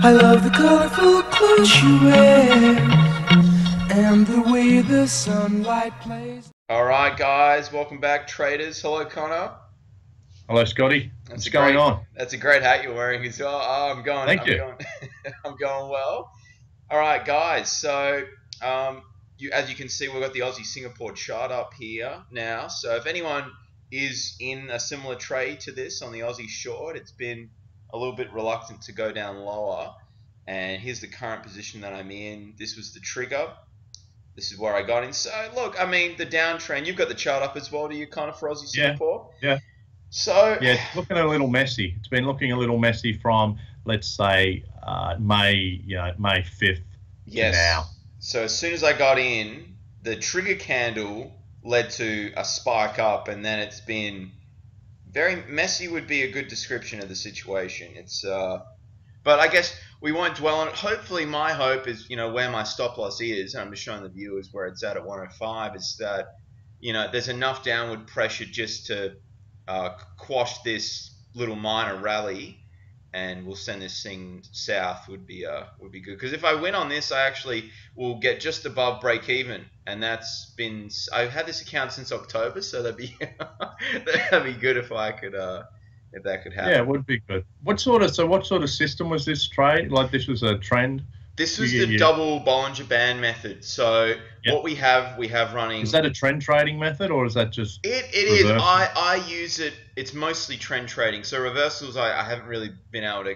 I love the colorful clothes she wears and the way the sunlight plays. All right, guys, welcome back, traders. Hello, Connor. Hello, Scotty. What's going on? That's a great hat you're wearing as well. Oh, Thank you. I'm going well. All right, guys. So, as you can see, we've got the Aussie Singapore chart up here now. So, if anyone is in a similar trade to this on the Aussie short, it's been a little bit reluctant to go down lower. And here's the current position that I'm in. This was the trigger. This is where I got in. So, look, I mean, the downtrend, you've got the chart up as well, do you, kind of, for Aussie Singapore? Yeah. So, yeah, it's looking a little messy. It's been looking a little messy from, let's say, May 5th to now. So, as soon as I got in, the trigger candle led to a spike up, and then it's been very messy would be a good description of the situation. It's but I guess we won't dwell on it. Hopefully, my hope is, where my stop loss is, and I'm just showing the viewers where it's at 105, is that, there's enough downward pressure just to quash this little minor rally, and we'll send this thing south would be good. Because if I win on this, I actually will get just above break even, and that's been, I've had this account since October, so that'd be that'd be good if I could if that could happen. Yeah, it would be good. What sort of system was this trade? Like, this was a trend? This was the double Bollinger Band method. So what we have running. Is that a trend trading method, or is that just? It is. I use it. It's mostly trend trading. So reversals, I haven't really been able to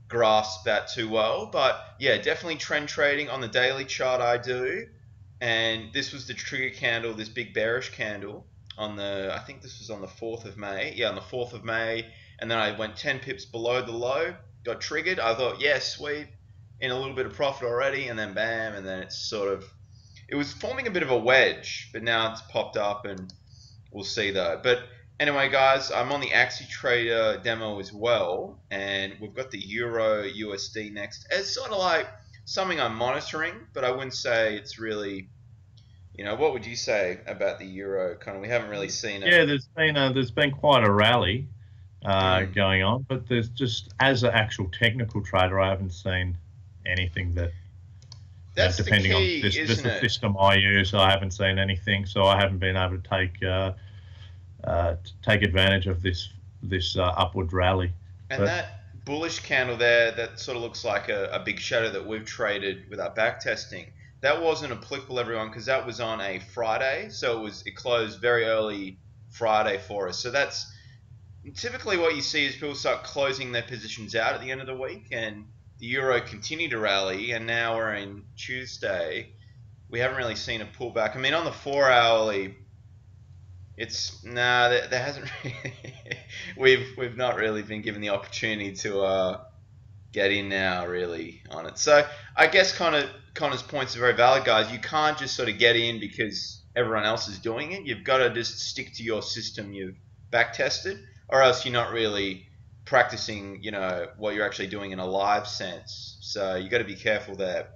grasp that too well. But yeah, definitely trend trading on the daily chart. I do. And this was the trigger candle, this big bearish candle on the. I think this was on the 4th of May. Yeah, on the 4th of May. And then I went 10 pips below the low, got triggered. I thought, yeah, sweet. In a little bit of profit already, and then bam, and then it's it was forming a bit of a wedge, but now it's popped up, and we'll see though. But anyway, guys, I'm on the AUDSGD demo as well, and we've got the EURUSD next. It's sort of like something I'm monitoring, but I wouldn't say it's really, what would you say about the euro? Kind of, we haven't really seen it. Yeah, there's been quite a rally going on, but there's just, as an actual technical trader, I haven't seen anything that's depending the key, on this isn't the it? system I use, I haven't seen anything, so I haven't been able to take advantage of this upward rally. And that bullish candle there, that sort of looks like a big shadow that we've traded with our back testing. That wasn't applicable, everyone, because that was on a Friday, so it closed very early Friday for us. So that's typically what you see is people start closing their positions out at the end of the week, and the euro continued to rally, and now we're in Tuesday. We haven't really seen a pullback. I mean, on the 4-hourly, there hasn't really, we've not really been given the opportunity to get in now really on it. So I guess Connor's points are very valid, guys. You can't just sort of get in because everyone else is doing it. You've got to just stick to your system you've back tested, or else you're not really practicing, what you're actually doing in a live sense. So you got to be careful there.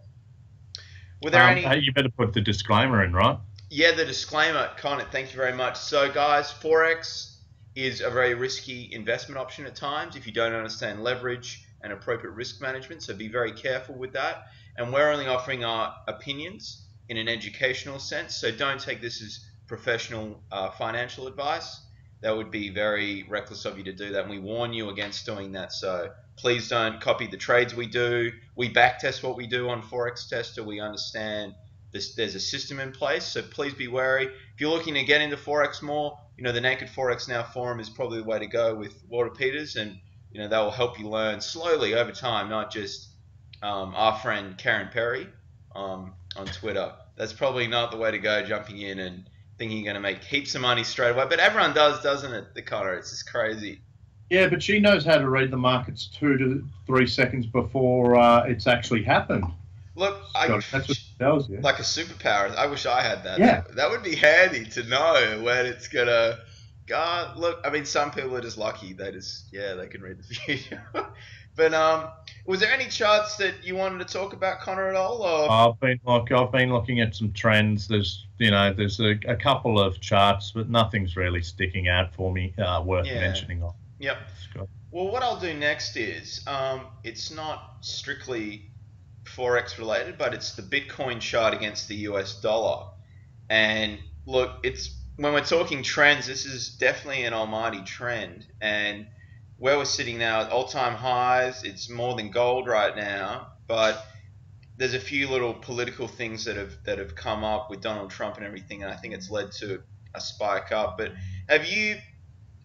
Were there any? You better put the disclaimer in, right? Yeah, the disclaimer, Connor. Thank you very much. So, guys, forex is a very risky investment option at times if you don't understand leverage and appropriate risk management. So be very careful with that. And we're only offering our opinions in an educational sense. So don't take this as professional financial advice. That would be very reckless of you to do that, and we warn you against doing that. So please don't copy the trades we do. We backtest what we do on Forex Tester. We understand there's a system in place, so please be wary. If you're looking to get into Forex more, the Naked Forex Now forum is probably the way to go with Walter Peters, and that will help you learn slowly over time, not just our friend Karen Perry on Twitter. That's probably not the way to go, jumping in and thinking you're going to make heaps of money straight away. But everyone does, doesn't it, the Connor? It's just crazy. Yeah, but she knows how to read the markets 2 to 3 seconds before it's actually happened. Look, that's what she tells you. Like a superpower. I wish I had that. Yeah. That would be handy to know when it's going to go. Look, I mean, some people are just lucky. They can read the future. But was there any charts that you wanted to talk about, Connor, at all? Or? I've been looking at some trends. There's a couple of charts, but nothing's really sticking out for me worth mentioning. Yep. Well, what I'll do next is it's not strictly forex related, but it's the Bitcoin chart against the US dollar. And look, it's when we're talking trends, this is definitely an almighty trend. And where we're sitting now at all-time highs, it's more than gold right now. But there's a few little political things that have come up with Donald Trump and everything, and I think it's led to a spike up. But have you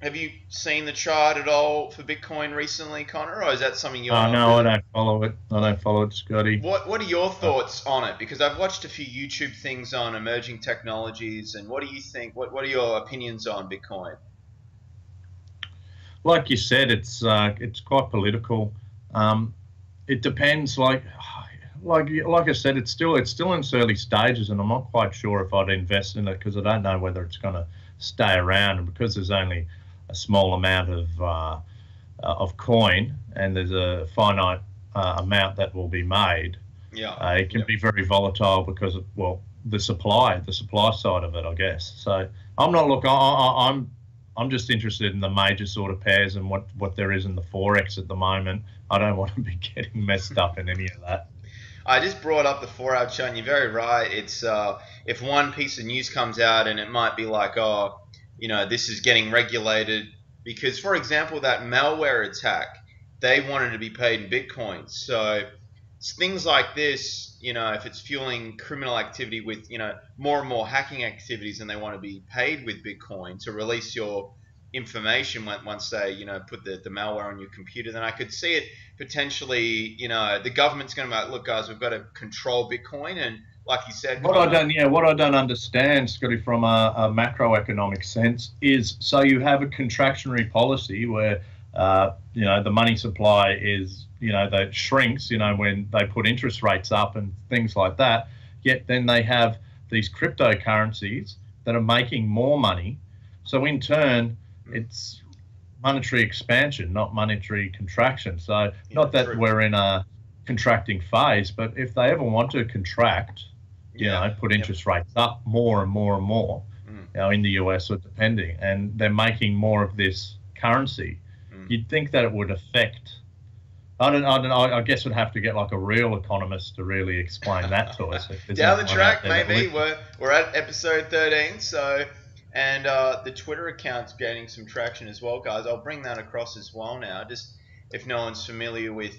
have you seen the chart at all for Bitcoin recently, Connor, or is that something you're not No, I really? don't follow it. I don't follow it, Scotty. What are your Uh, thoughts on it? Because I've watched a few YouTube things on emerging technologies, and what do you think? What are your opinions on Bitcoin? like you said, it's quite political. Um, it depends. Like I said, it's still in its early stages, and I'm not quite sure if I'd invest in it because I don't know whether it's going to stay around, and because there's only a small amount of coin and there's a finite amount that will be made. Yeah, It can yeah. be very volatile because of, well, the supply side of it, I guess. So I'm not look. I'm just interested in the major sort of pairs and what there is in the forex at the moment. I don't want to be getting messed up in any of that. I just brought up the 4 hour chart, and you're very right. It's if one piece of news comes out, and it might be like, oh, this is getting regulated because, for example, that malware attack, they wanted to be paid in Bitcoin. So it's things like this, if it's fueling criminal activity with, more and more hacking activities, and they want to be paid with Bitcoin to release your information once they, put the malware on your computer, then I could see it potentially, the government's going to be like, look, guys, we've got to control Bitcoin. And like you said, Connor, What I don't understand, Scotty, from a macroeconomic sense, is so you have a contractionary policy where the money supply is that shrinks when they put interest rates up and things like that. Yet then they have these cryptocurrencies that are making more money. So in turn, it's monetary expansion, not monetary contraction. So yeah, not that true. we're in a contracting phase, but if they ever want to contract, Yeah, put yep. interest rates up more and more and more, Mm, in the US or depending, and they're making more of this currency, mm. you'd think that it would affect. I don't know. I guess we'd have to get like a real economist to really explain that to us if there's Down the anyone out track, there that maybe listens. we're at episode 13, so and the Twitter account's gaining some traction as well, guys. I'll bring that across as well now. Just if no one's familiar with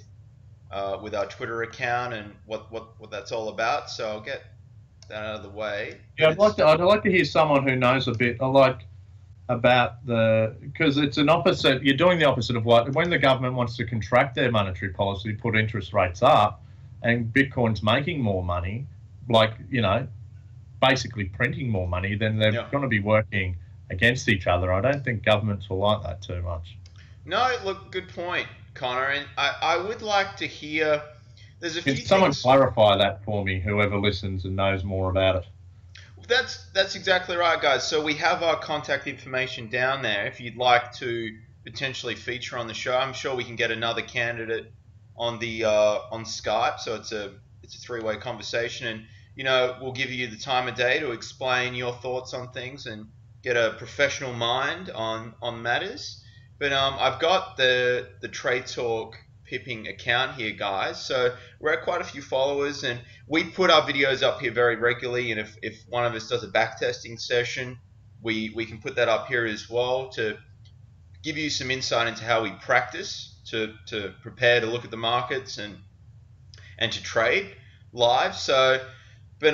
our Twitter account and what that's all about, so I'll get that out of the way. Yeah, But it's I'd like to hear someone who knows a bit. I like about the because it's an opposite. You're doing the opposite of what when the government wants to contract their monetary policy, put interest rates up, and Bitcoin's making more money, like basically printing more money, then they're yeah. going to be working against each other. I don't think governments will like that too much. No, look, good point, Connor. And I would like to hear. There's a Can few someone things. clarify that for me, whoever listens and knows more about it? That's exactly right, guys. So we have our contact information down there. If you'd like to potentially feature on the show, I'm sure we can get another candidate on Skype. So it's a three-way conversation, and we'll give you the time of day to explain your thoughts on things and get a professional mind on matters. But I've got the Trade Talk Pipping account here, guys. So we're at quite a few followers, and we put our videos up here very regularly. And if one of us does a backtesting session, we can put that up here as well to give you some insight into how we practice to prepare to look at the markets and to trade live. So, but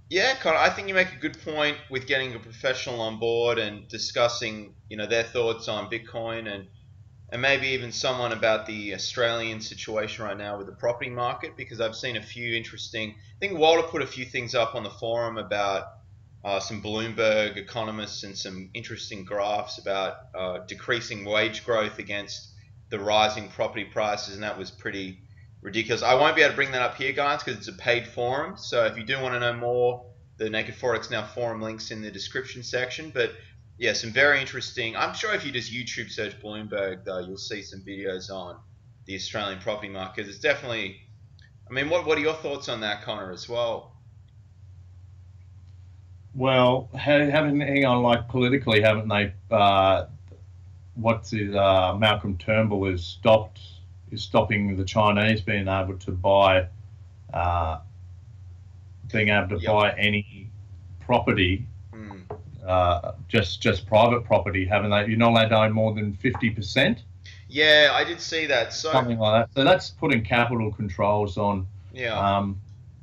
yeah, Connor, I think you make a good point with getting a professional on board and discussing, their thoughts on Bitcoin and maybe even someone about the Australian situation right now with the property market, because I've seen a few interesting. I think Walter put a few things up on the forum about some Bloomberg economists and some interesting graphs about decreasing wage growth against the rising property prices, and that was pretty ridiculous. I won't be able to bring that up here, guys, because it's a paid forum. So if you do want to know more, the Naked Forex Now forum links in the description section. But yeah, some very interesting. I'm sure if you just YouTube search Bloomberg, though, you'll see some videos on the Australian property market. It's definitely. I mean, what are your thoughts on that, Connor, as well? Well, haven't hang on like politically, haven't they? what's it, Malcolm Turnbull is stopping the Chinese being able to buy buy any property, just private property, haven't they? You're not allowed to own more than 50%. Yeah, I did see that. So something like that. So that's putting capital controls on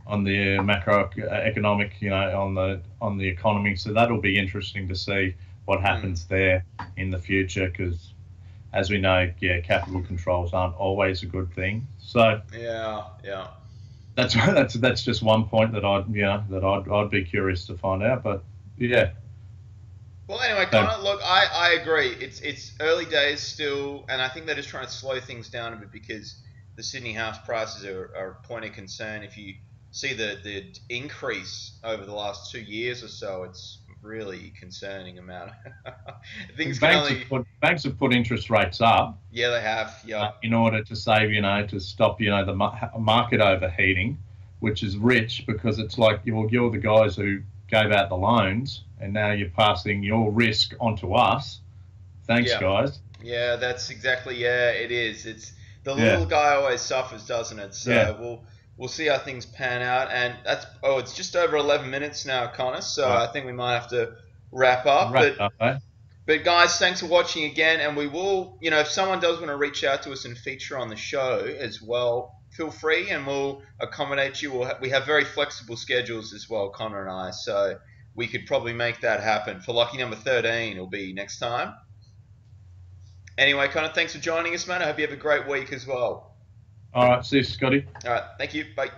on the macroeconomic, on the economy. So that'll be interesting to see what happens there in the future, because as we know, capital controls aren't always a good thing. So that's just one point that I'd be curious to find out. But yeah. Well, anyway, Connor, look, I agree. It's early days still, and I think they're just trying to slow things down a bit, because the Sydney house prices are a point of concern. If you see the increase over the last 2 years or so, it's really concerning amount. Banks have put interest rates up. Yeah, they have. Yeah. In order to save, to stop, the market overheating, which is rich, because it's like you're the guys who gave out the loans, and now you're passing your risk onto us. Thanks, guys. Yeah, that's exactly. Yeah, it is. It's the little guy always suffers, doesn't it? So we'll see how things pan out. And it's just over 11 minutes now, Connor. So I think we might have to wrap up. But guys, thanks for watching again. And we will, if someone does want to reach out to us and feature on the show as well, feel free, and we'll accommodate you. We have very flexible schedules as well, Connor and I. So we could probably make that happen. For lucky number 13, it'll be next time. Anyway, Connor, thanks for joining us, man. I hope you have a great week as well. All right, see you, Scotty. All right, thank you. Bye.